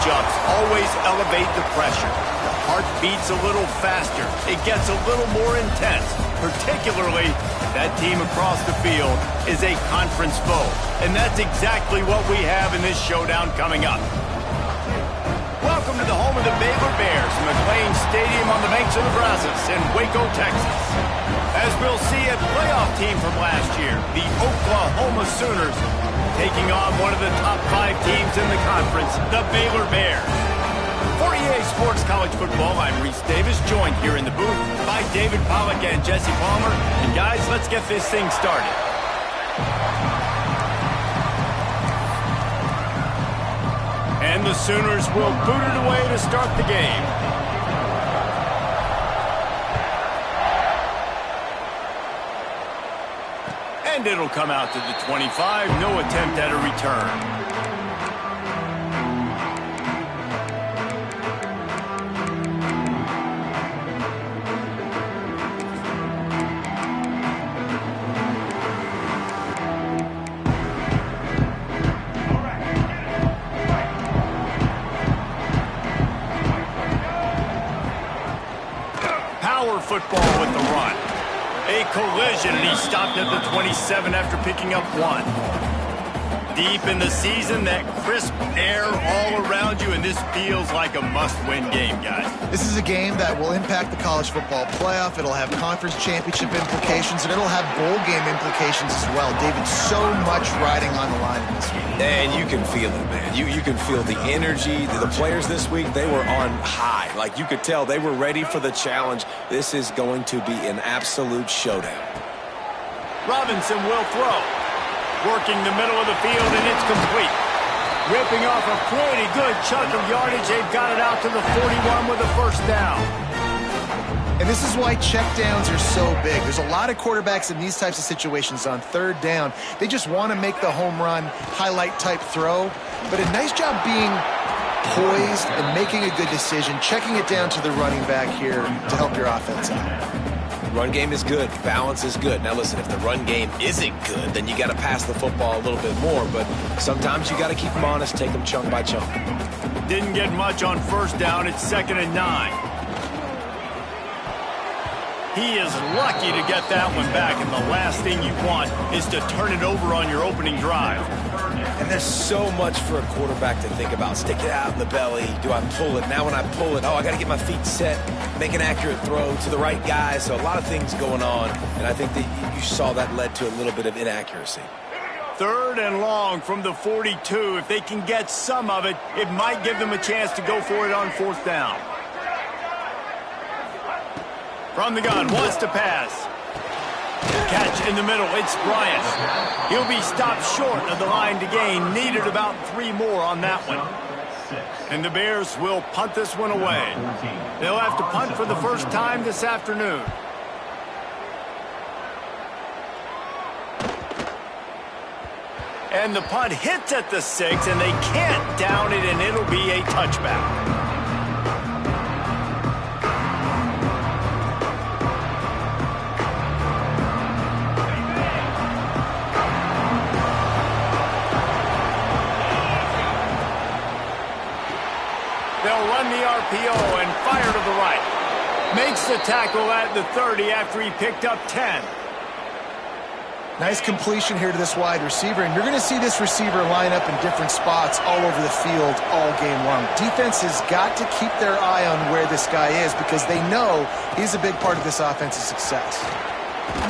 matchups always elevate the pressure. The heart beats a little faster. It gets a little more intense, particularly if that team across the field is a conference foe. And that's exactly what we have in this showdown coming up. Welcome to the home of the Baylor Bears, McLean Stadium on the banks of the Brazos in Waco, Texas. As we'll see, a playoff team from last year, the Oklahoma Sooners, taking on one of the top 5 teams in the conference, the Baylor Bears. For EA Sports College Football, I'm Reese Davis, joined here in the booth by David Pollack and Jesse Palmer. And guys, let's get this thing started. And the Sooners will boot it away to start the game. And it'll come out to the 25. No attempt at a return. Football with the run. A collision, and he stopped at the 27 after picking up 1. Deep in the season, that crisp air all around you, and this feels like a must-win game, guys. This is a game that will impact the college football playoff. It'll have conference championship implications, and it'll have bowl game implications as well. David, so much riding on the line in this week. And you can feel it, man. You can feel the energy. The players this week, they were on high. Like, you could tell they were ready for the challenge. This is going to be an absolute showdown. Robinson will throw. Working the middle of the field, and it's complete. Ripping off a pretty good chunk of yardage. They've got it out to the 41 with a first down. And this is why checkdowns are so big. There's a lot of quarterbacks in these types of situations on third down. They just want to make the home run, highlight type throw. But a nice job being poised and making a good decision, checking it down to the running back here to help your offense out. Run game is good. Balance is good. Now, listen, if the run game isn't good, then you got to pass the football a little bit more. But sometimes you got to keep them honest, take them chunk by chunk. Didn't get much on first down. It's 2nd and 9. He is lucky to get that one back, and the last thing you want is to turn it over on your opening drive. And there's so much for a quarterback to think about. Stick it out in the belly. Do I pull it? Now when I pull it, I got to get my feet set, make an accurate throw to the right guy. So a lot of things going on, and I think that you saw that led to a little bit of inaccuracy. 3rd and long from the 42. If they can get some of it, it might give them a chance to go for it on 4th down. From the gun, wants to pass. Catch in the middle, it's Bryant. He'll be stopped short of the line to gain. Needed about 3 more on that one. And the Bears will punt this one away. They'll have to punt for the first time this afternoon. And the punt hits at the 6, and they can't down it, and it'll be a touchback. They'll run the RPO and fire to the right. Makes the tackle at the 30 after he picked up 10. Nice completion here to this wide receiver, and you're going to see this receiver line up in different spots all over the field all game long. Defense has got to keep their eye on where this guy is because they know he's a big part of this offense's success.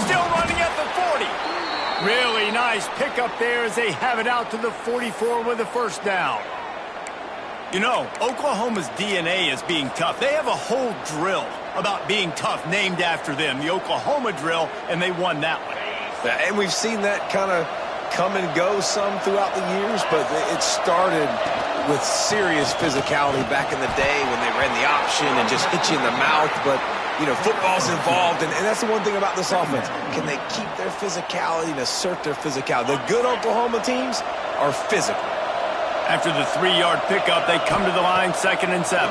Still running at the 40. Really nice pickup there as they have it out to the 44 with a first down. You know, Oklahoma's DNA is being tough. They have a whole drill about being tough named after them, the Oklahoma drill, and they won that one. And we've seen that kind of come and go some throughout the years, but it started with serious physicality back in the day when they ran the option and just hit you in the mouth. But, you know, football's involved, and that's the one thing about this offense. Can they keep their physicality and assert their physicality? The good Oklahoma teams are physical. After the 3-yard pickup, they come to the line, 2nd and 7.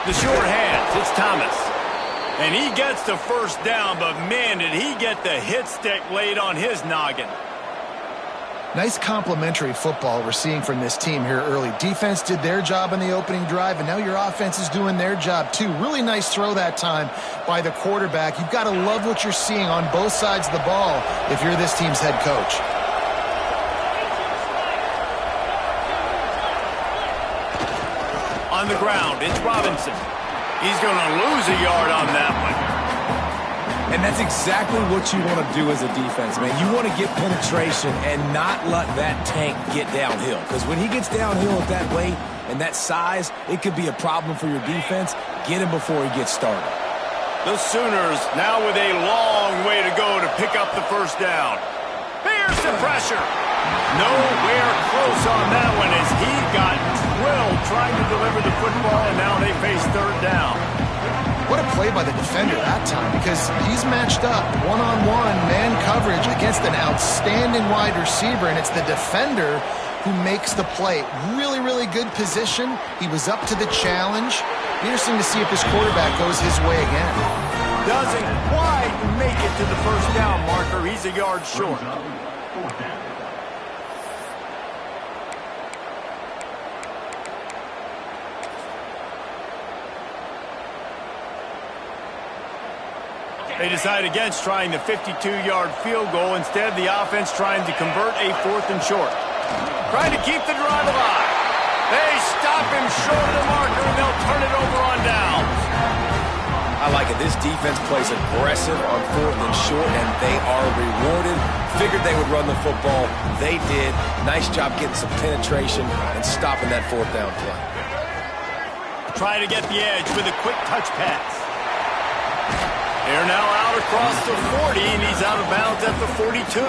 The short hands, it's Thomas. And he gets the first down, but man, did he get the hit stick laid on his noggin. Nice complementary football we're seeing from this team here early. Defense did their job on the opening drive, and now your offense is doing their job too. Really nice throw that time by the quarterback. You've got to love what you're seeing on both sides of the ball if you're this team's head coach. On the ground, it's Robinson. He's going to lose a yard on that one. And that's exactly what you want to do as a defense, man. You want to get penetration and not let that tank get downhill. Because when he gets downhill at that weight and that size, it could be a problem for your defense. Get him before he gets started. The Sooners now with a long way to go to pick up the first down. Here's the pressure. Nowhere close on that one as he got drilled trying to deliver the football, and now they face third down. What a play by the defender that time, because he's matched up one-on-one man coverage against an outstanding wide receiver, and it's the defender who makes the play. Really, really good position. He was up to the challenge. Interesting to see if this quarterback goes his way again. Doesn't quite make it to the first down marker. He's a yard short. They decide against trying the 52-yard field goal. Instead, the offense trying to convert a 4th and short. Trying to keep the drive alive. They stop him short of the marker, and they'll turn it over on downs. I like it. This defense plays aggressive on 4th and short, and they are rewarded. Figured they would run the football. They did. Nice job getting some penetration and stopping that 4th down play. Trying to get the edge with a quick touch pass. They're now out across the 40, and he's out of bounds at the 42.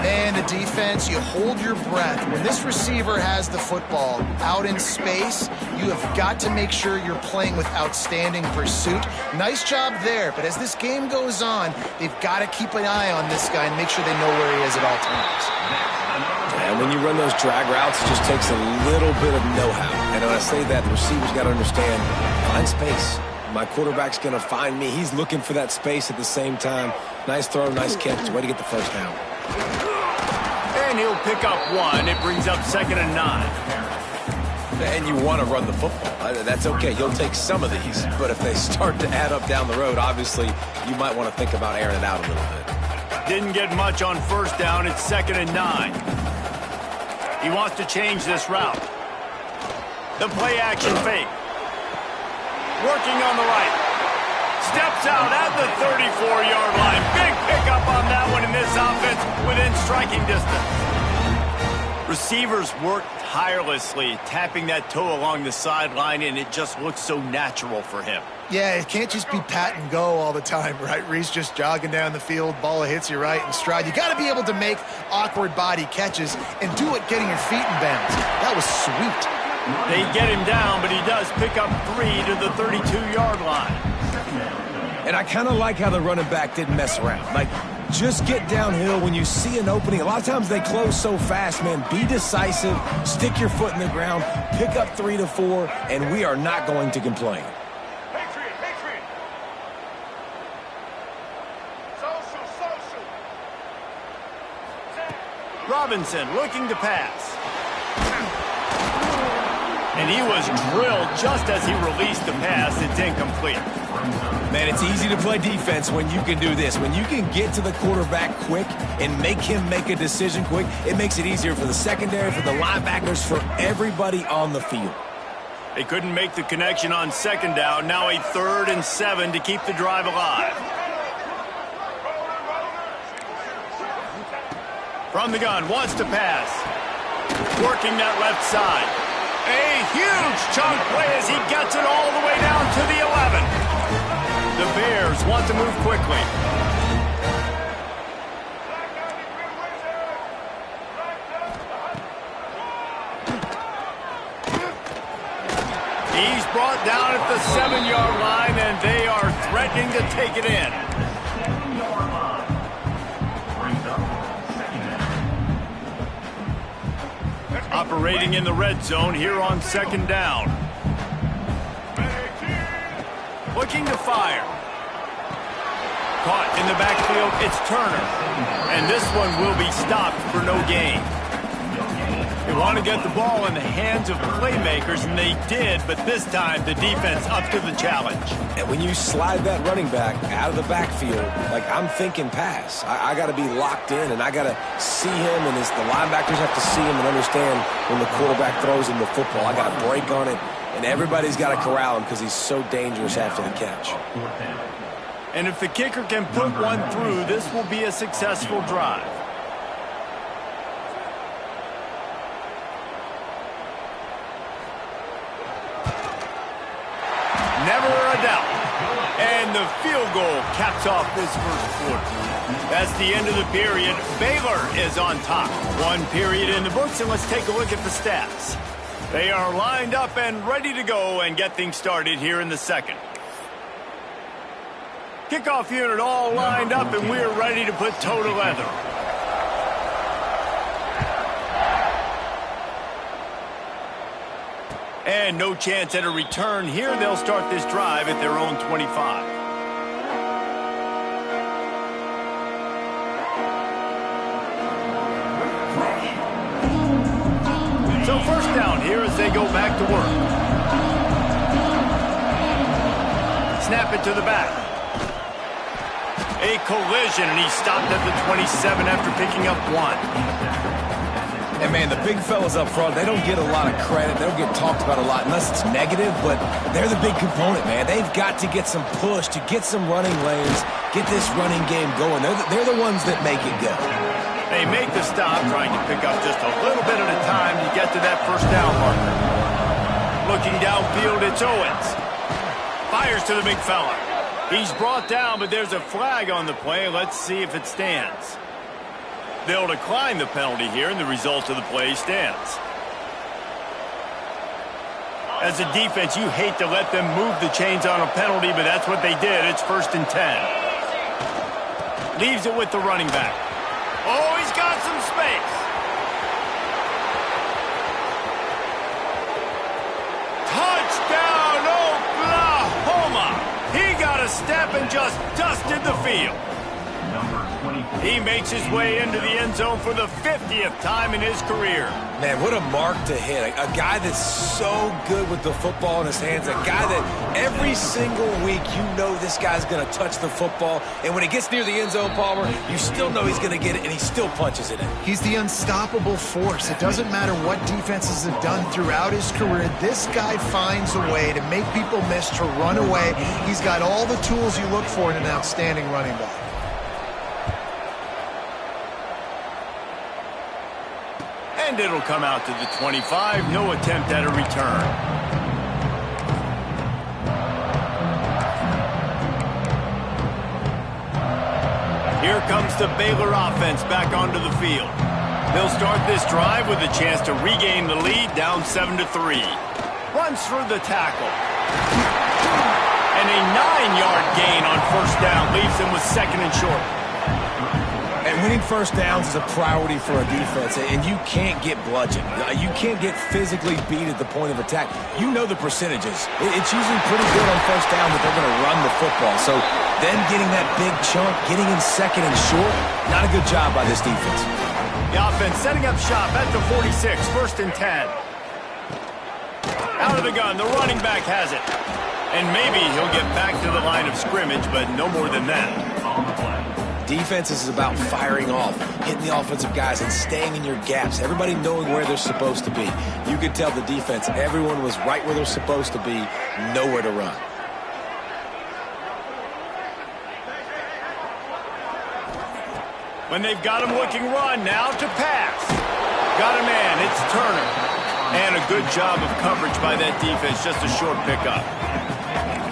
And the defense, you hold your breath. When this receiver has the football out in space, you have got to make sure you're playing with outstanding pursuit. Nice job there, but as this game goes on, they've got to keep an eye on this guy and make sure they know where he is at all times. And when you run those drag routes, it just takes a little bit of know-how. And when I say that, the receiver's got to understand, find space. My quarterback's going to find me. He's looking for that space at the same time. Nice throw, nice catch. Way to get the first down. And he'll pick up 1. It brings up 2nd and 9. And you want to run the football. That's okay. You'll take some of these. But if they start to add up down the road, obviously, you might want to think about airing it out a little bit. Didn't get much on first down. It's 2nd and 9. He wants to change this route. The play action fake. Working on the right. Steps out at the 34-yard line. Big pickup on that one in this offense within striking distance. Receivers work tirelessly, tapping that toe along the sideline, and it just looks so natural for him. Yeah, it can't just be pat and go all the time, right? Reese just jogging down the field, ball hits you right in stride. You got to be able to make awkward body catches and do it getting your feet in bounds. That was sweet. They get him down, but he does pick up 3 to the 32-yard line. And I kind of like how the running back didn't mess around. Like, just get downhill when you see an opening. A lot of times they close so fast, man. Be decisive, stick your foot in the ground, pick up 3 to 4, and we are not going to complain. Robinson looking to pass. And he was drilled just as he released the pass. It's incomplete. Man, it's easy to play defense when you can do this. When you can get to the quarterback quick and make him make a decision quick, it makes it easier for the secondary, for the linebackers, for everybody on the field. They couldn't make the connection on 2nd down. Now a 3rd and 7 to keep the drive alive. From the gun, wants to pass. Working that left side. A huge chunk play as he gets it all the way down to the 11. The Bears want to move quickly. He's brought down at the 7-yard line, and they are threatening to take it in. Operating in the red zone here on 2nd down. Looking to fire. caught in the backfield. It's Turner. And this one will be stopped for no gain. They want to get the ball in the hands of playmakers, and they did, but this time the defense up to the challenge. And when you slide that running back out of the backfield, like I'm thinking pass, I got to be locked in, and I got to see him, and the linebackers have to see him and understand when the quarterback throws him the football. I got to break on it, and everybody's got to corral him because he's so dangerous after the catch. And if the kicker can put one through, this will be a successful drive. Never a doubt. And the field goal caps off this first quarter. That's the end of the period. Baylor is on top. One period in the books, and let's take a look at the stats. They are lined up and ready to go and get things started here in the second. Kickoff unit all lined up, and we're ready to put toe to leather. And no chance at a return here. They'll start this drive at their own 25. So first down here as they go back to work. Snap it to the back. A collision, and he stopped at the 27 after picking up one. And, man, the big fellas up front, they don't get a lot of credit. They don't get talked about a lot unless it's negative, but they're the big component, man. They've got to get some push, to get some running lanes, get this running game going. They're the ones that make it go. They make the stop, trying to pick up just a little bit at a time to get to that first down marker. Looking downfield, it's Owens. Fires to the big fella. He's brought down, but there's a flag on the play. Let's see if it stands. They'll decline the penalty here, and the result of the play stands. As a defense, you hate to let them move the chains on a penalty, but that's what they did. It's 1st and 10. Leaves it with the running back. Oh, he's got some space. Touchdown, Oklahoma! He got a step and just dusted the field. He makes his way into the end zone for the 50th time in his career. Man, what a mark to hit. A guy that's so good with the football in his hands. A guy that every single week you know this guy's going to touch the football. And when it gets near the end zone, Palmer, you still know he's going to get it, and he still punches it in. He's the unstoppable force. It doesn't matter what defenses have done throughout his career. This guy finds a way to make people miss, to run away. He's got all the tools you look for in an outstanding running back. And it'll come out to the 25. No attempt at a return. Here comes the Baylor offense back onto the field. They'll start this drive with a chance to regain the lead, down 7-3. Runs through the tackle. And a 9-yard gain on first down leaves them with 2nd and short. And winning first downs is a priority for a defense, and you can't get bludgeoned. You can't get physically beat at the point of attack. You know the percentages. It's usually pretty good on first down that they're going to run the football. So them getting that big chunk, getting in 2nd and short, not a good job by this defense. The offense setting up shop at the 46, 1st and 10. Out of the gun, the running back has it. And maybe he'll get back to the line of scrimmage, but no more than that. Defense is about firing off, hitting the offensive guys, and staying in your gaps. Everybody knowing where they're supposed to be. You could tell the defense, everyone was right where they're supposed to be, nowhere to run. When they've got him looking run, now to pass. Got a man, it's Turner. And a good job of coverage by that defense, just a short pickup.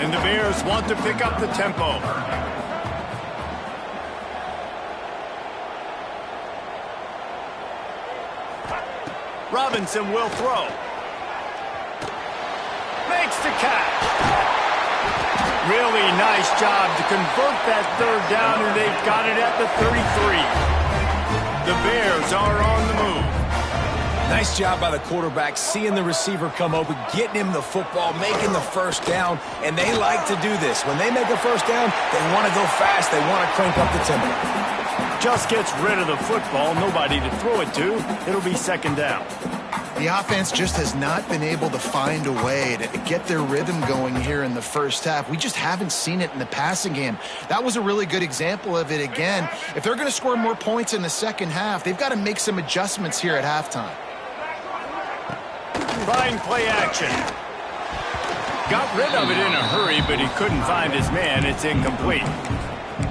And the Bears want to pick up the tempo. Robinson will throw. Makes the catch. Really nice job to convert that 3rd down, and they've got it at the 33. The Bears are on the move. Nice job by the quarterback, seeing the receiver come open, getting him the football, making the first down, and they like to do this. When they make a first down, they want to go fast. They want to crank up the tempo. Just gets rid of the football, nobody to throw it to. It'll be second down. The offense just has not been able to find a way to get their rhythm going here in the first half. We just haven't seen it in the passing game. That was a really good example of it again. If they're going to score more points in the second half, they've got to make some adjustments here at halftime. Trying play action. Got rid of it in a hurry, but he couldn't find his man. It's incomplete.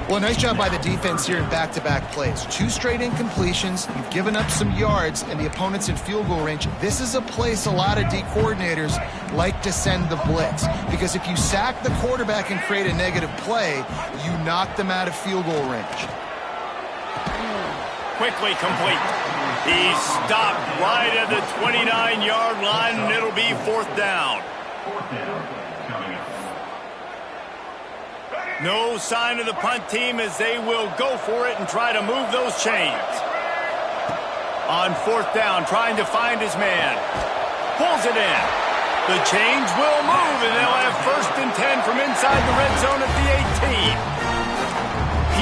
Well, nice job by the defense here in back-to-back plays. 2 straight incompletions. You've given up some yards, and the opponent's in field goal range. This is a place a lot of D coordinators like to send the blitz, because if you sack the quarterback and create a negative play, you knock them out of field goal range. Quickly complete. He's stopped right at the 29-yard line, and it'll be fourth down. No sign of the punt team as they will go for it and try to move those chains. On fourth down, trying to find his man. Pulls it in. The chains will move, and they'll have first and 10 from inside the red zone at the 18.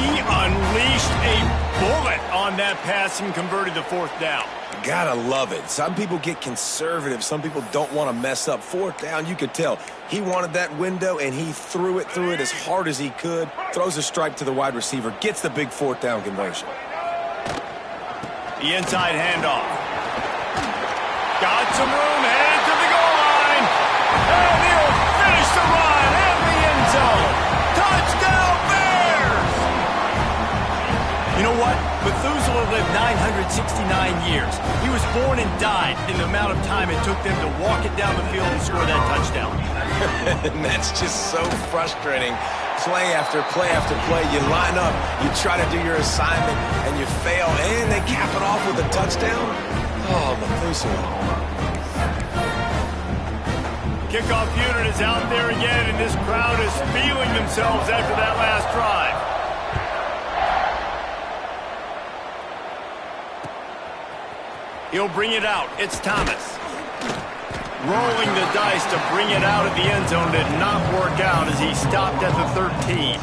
He unleashed a bullet on that pass and converted the fourth down. Gotta love it. Some people get conservative. Some people don't want to mess up. Fourth down, you could tell. He wanted that window, and he threw it as hard as he could. Throws a strike to the wide receiver. Gets the big fourth down conversion. The inside handoff. Got some room, headed to the goal line. And he'll finish the run in the end zone. Touchdown, Bears! You know what? Methuselah lived 969 years. He was born and died in the amount of time it took them to walk it down the field and score that touchdown. And that's just so frustrating. Play after play after play. You line up, you try to do your assignment, and you fail, and they cap it off with a touchdown? Oh, Methuselah. Kickoff unit is out there again, and this crowd is feeling themselves after that last drive. He'll bring it out. It's Thomas. Rolling the dice to bring it out of the end zone did not work out as he stopped at the 13.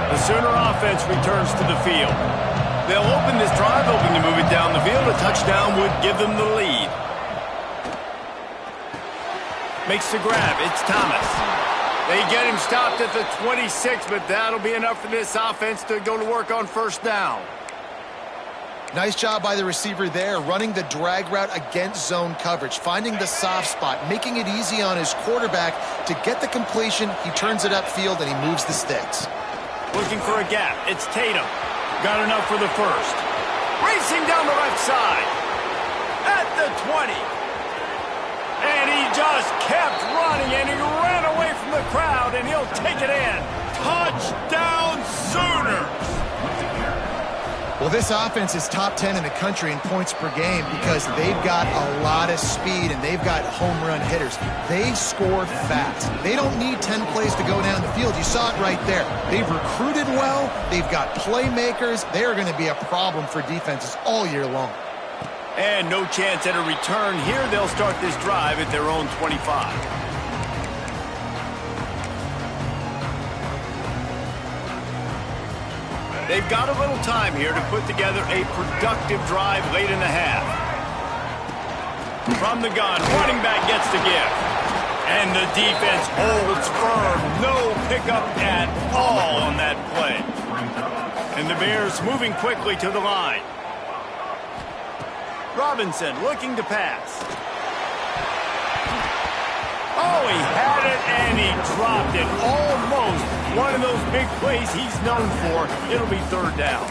The Sooner offense returns to the field. They'll open this drive, hoping to move it down the field. A touchdown would give them the lead. Makes the grab. It's Thomas. They get him stopped at the 26, but that'll be enough for this offense to go to work on first down. Nice job by the receiver there, running the drag route against zone coverage, finding the soft spot, making it easy on his quarterback to get the completion. He turns it upfield, and he moves the sticks. Looking for a gap. It's Tatum. Got enough for the first. Racing down the left side. At the 20. And he just kept running, and he ran away from the crowd, and he'll take it in. Touchdown, Sooners! Well, this offense is top 10 in the country in points per game because they've got a lot of speed and they've got home run hitters. They score fast. They don't need 10 plays to go down the field. You saw it right there. They've recruited well. They've got playmakers. They are going to be a problem for defenses all year long. And no chance at a return here. They'll start this drive at their own 25. They've got a little time here to put together a productive drive late in the half. From the gun, running back gets the gift. And the defense holds firm. No pickup at all on that play. And the Bears moving quickly to the line. Robinson looking to pass. Oh, he had it and he dropped it. Almost one of those big plays he's known for. It'll be third down.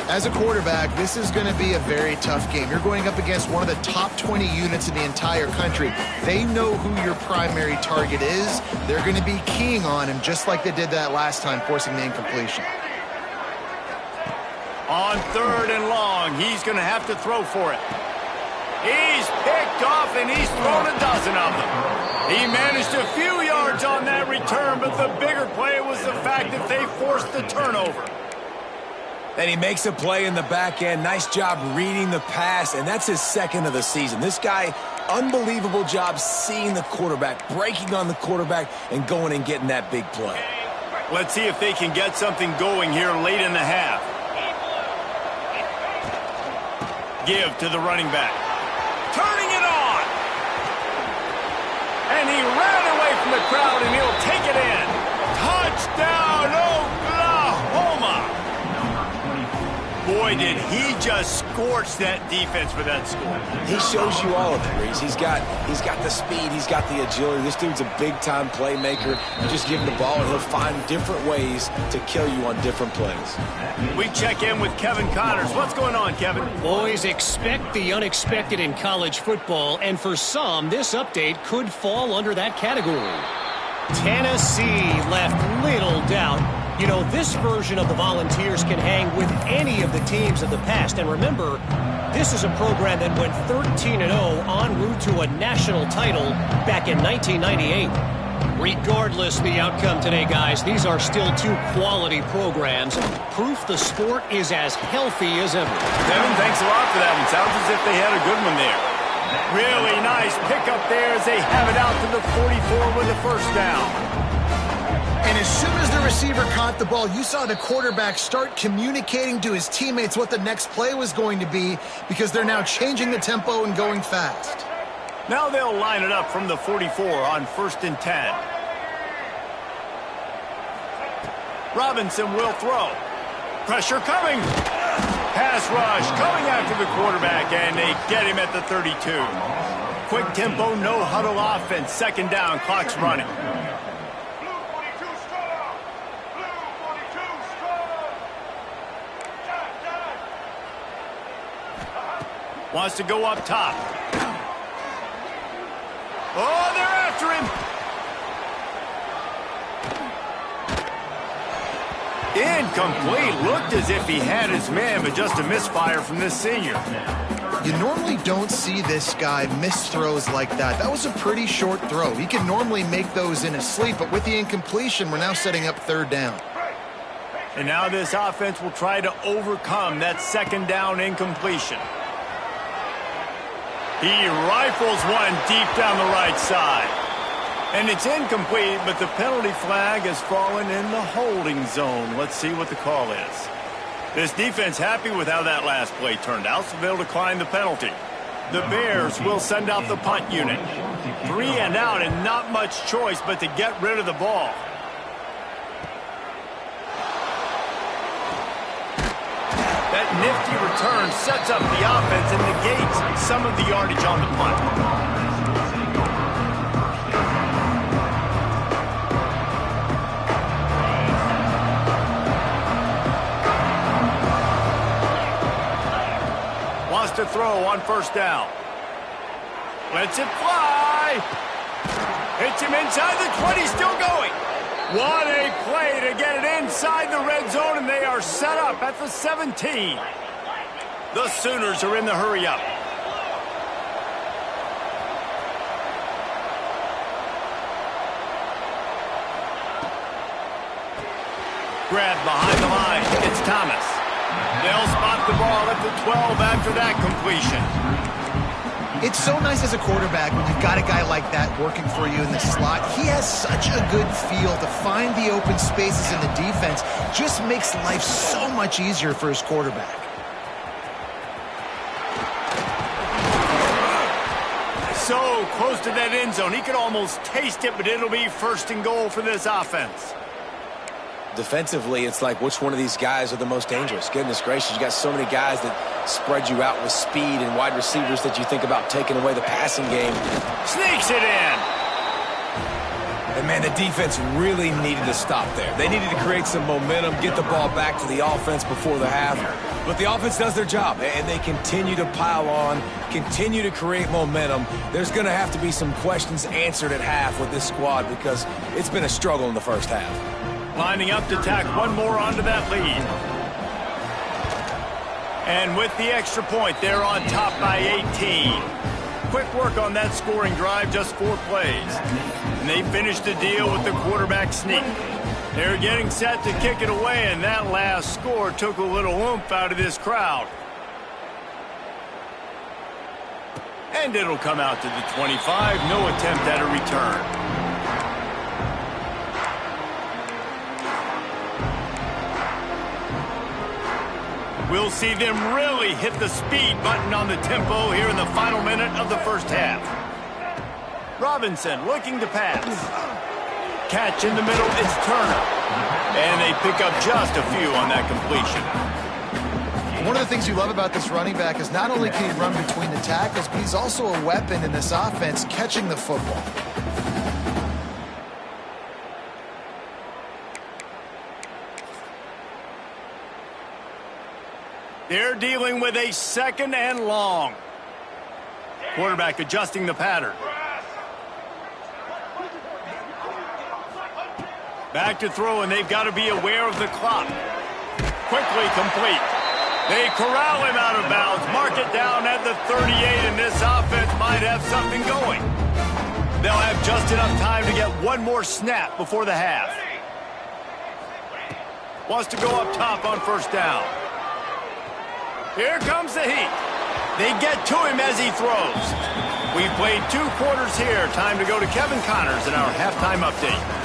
As a quarterback, this is going to be a very tough game. You're going up against one of the top 20 units in the entire country. They know who your primary target is. They're going to be keying on him just like they did that last time, forcing the incompletion. On third and long, he's going to have to throw for it. He's picked off, and he's thrown a dozen of them. He managed a few yards on that return, but the bigger play was the fact that they forced the turnover. And he makes a play in the back end. Nice job reading the pass, and that's his second of the season. This guy, unbelievable job seeing the quarterback, breaking on the quarterback, and going and getting that big play. Let's see if they can get something going here late in the half. Give to the running back. Turning it on! And he ran away from the crowd, and he'll take it in. Touchdown, Oklahoma! Boy, did he just scorch that defense for that score. He shows you all of it, Reese. He's got the speed. He's got the agility. This dude's a big-time playmaker. You just give him the ball, and he'll find different ways to kill you on different plays. We check in with Kevin Connors. What's going on, Kevin? Boys, expect the unexpected in college football, and for some, this update could fall under that category. Tennessee left little doubt. You know, this version of the Volunteers can hang with any of the teams of the past. And remember, this is a program that went 13-0 en route to a national title back in 1998. Regardless the outcome today, guys, these are still two quality programs. Proof the sport is as healthy as ever. Kevin, thanks a lot for that one. Sounds as if they had a good one there. Really nice pickup there as they have it out to the 44 with the first down. And as soon as the receiver caught the ball, you saw the quarterback start communicating to his teammates what the next play was going to be because they're now changing the tempo and going fast. Now they'll line it up from the 44 on 1st and 10. Robinson will throw. Pressure coming. Pass rush coming after the quarterback, and they get him at the 32. Quick tempo, no huddle offense. 2nd down, clock's running. Wants to go up top. Oh, they're after him. Incomplete. Looked as if he had his man, but just a misfire from this senior. You normally don't see this guy miss throws like that. That was a pretty short throw. He can normally make those in his sleep, but with the incompletion, we're now setting up 3rd down. And now this offense will try to overcome that 2nd down incompletion. He rifles one deep down the right side. And it's incomplete, but the penalty flag has fallen in the holding zone. Let's see what the call is. This defense happy with how that last play turned out, so they'll decline the penalty. The Bears will send out the punt unit. 3 and out, and not much choice but to get rid of the ball. That nifty return sets up the offense and negates some of the yardage on the punt. Wants to throw on 1st down. Lets it fly. Hits him inside the 20, still going. What a play to get it inside the red zone, and they are set up at the 17. The Sooners are in the hurry-up. Grab behind the line. It's Thomas. They'll spot the ball at the 12 after that completion. It's so nice as a quarterback when you've got a guy like that working for you in the slot. He has such a good feel to find the open spaces in the defense. Just makes life so much easier for his quarterback. So close to that end zone. He could almost taste it, but it'll be 1st and goal for this offense. Defensively, it's like which one of these guys are the most dangerous? Goodness gracious, you got so many guys that spread you out with speed and wide receivers that you think about taking away the passing game. Sneaks it in. And, man, the defense really needed to stop there. They needed to create some momentum, get the ball back to the offense before the half. But the offense does their job, and they continue to pile on, continue to create momentum. There's going to have to be some questions answered at half with this squad because it's been a struggle in the first half. Lining up to tack one more onto that lead. And with the extra point, they're on top by 18. Quick work on that scoring drive, just 4 plays. And they finished the deal with the quarterback sneak. They're getting set to kick it away, and that last score took a little oomph out of this crowd. And it'll come out to the 25. No attempt at a return. We'll see them really hit the speed button on the tempo here in the final minute of the first half. Robinson looking to pass. Catch in the middle, it's Turner. And they pick up just a few on that completion. One of the things you love about this running back is not only can he run between the tackles, but he's also a weapon in this offense catching the football. They're dealing with a 2nd and long. Quarterback adjusting the pattern. Back to throw, and they've got to be aware of the clock. Quickly complete. They corral him out of bounds, mark it down at the 38, and this offense might have something going. They'll have just enough time to get one more snap before the half. Wants to go up top on first down. Here comes the heat. They get to him as he throws. We've played 2 quarters here. Time to go to Kevin Connors in our halftime update.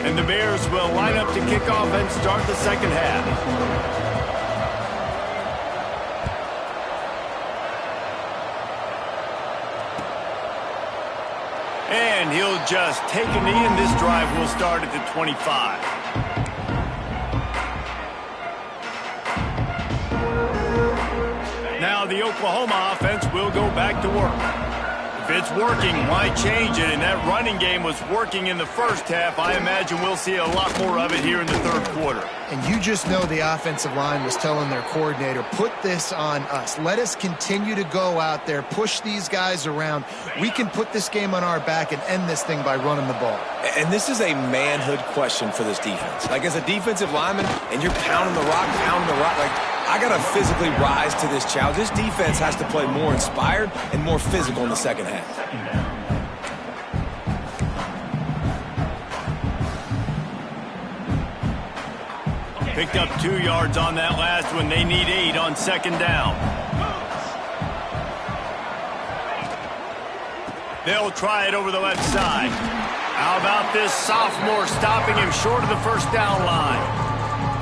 And the Bears will line up to kick off and start the second half. And he'll just take a knee, and this drive will start at the 25. Now the Oklahoma offense will go back to work. If it's working, why change it? And that running game was working in the first half. I imagine we'll see a lot more of it here in the third quarter. And you just know the offensive line was telling their coordinator, put this on us. Let us continue to go out there, push these guys around. We can put this game on our back and end this thing by running the ball. And this is a manhood question for this defense. Like, as a defensive lineman, and you're pounding the rock, like, I got to physically rise to this challenge. This defense has to play more inspired and more physical in the second half. Picked up 2 yards on that last one. They need 8 on second down. They'll try it over the left side. How about this sophomore stopping him short of the first down line?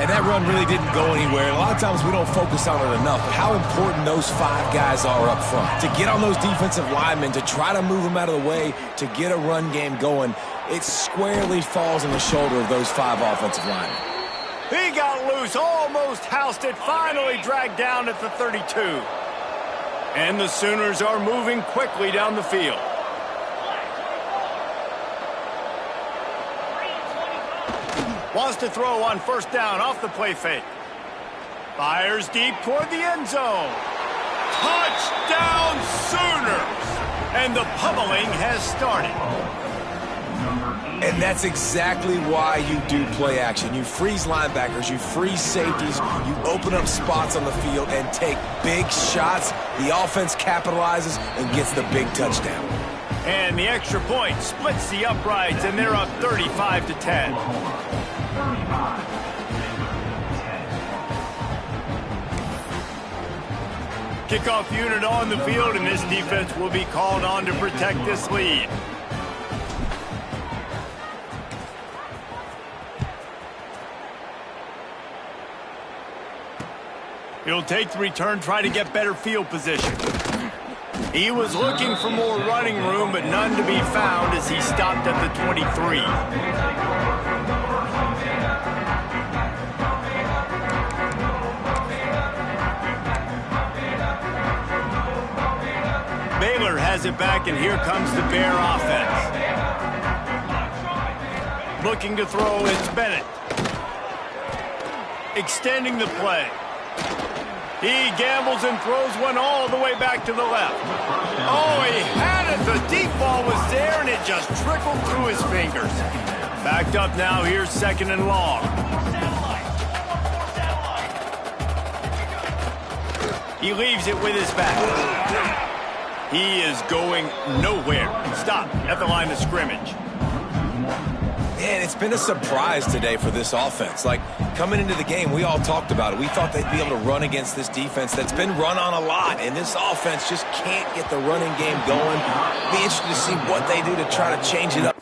And that run really didn't go anywhere. A lot of times we don't focus on it enough, but how important those 5 guys are up front. To get on those defensive linemen, to try to move them out of the way, to get a run game going, it squarely falls on the shoulder of those 5 offensive linemen. He got loose, almost housed it, finally dragged down at the 32. And the Sooners are moving quickly down the field. Wants to throw on first down off the play fake. Fires deep toward the end zone. Touchdown Sooners! And the pummeling has started. And that's exactly why you do play action. You freeze linebackers, you freeze safeties, you open up spots on the field and take big shots. The offense capitalizes and gets the big touchdown. And the extra point splits the uprights, and they're up 35-10. Kickoff unit on the field, and this defense will be called on to protect this lead. He'll take the return, try to get better field position. He was looking for more running room, but none to be found as he stopped at the 23. Baylor has it back, and here comes the Bear offense. Looking to throw, it's Bennett. Extending the play. He gambles and throws one all the way back to the left. Oh, he had it. The deep ball was there, and it just trickled through his fingers. Backed up now. Here's second and long. He leaves it with his back. He is going nowhere. Stop at the line of scrimmage. Man, it's been a surprise today for this offense. Like, coming into the game, we all talked about it. We thought they'd be able to run against this defense that's been run on a lot, and this offense just can't get the running game going. Be interested to see what they do to try to change it up.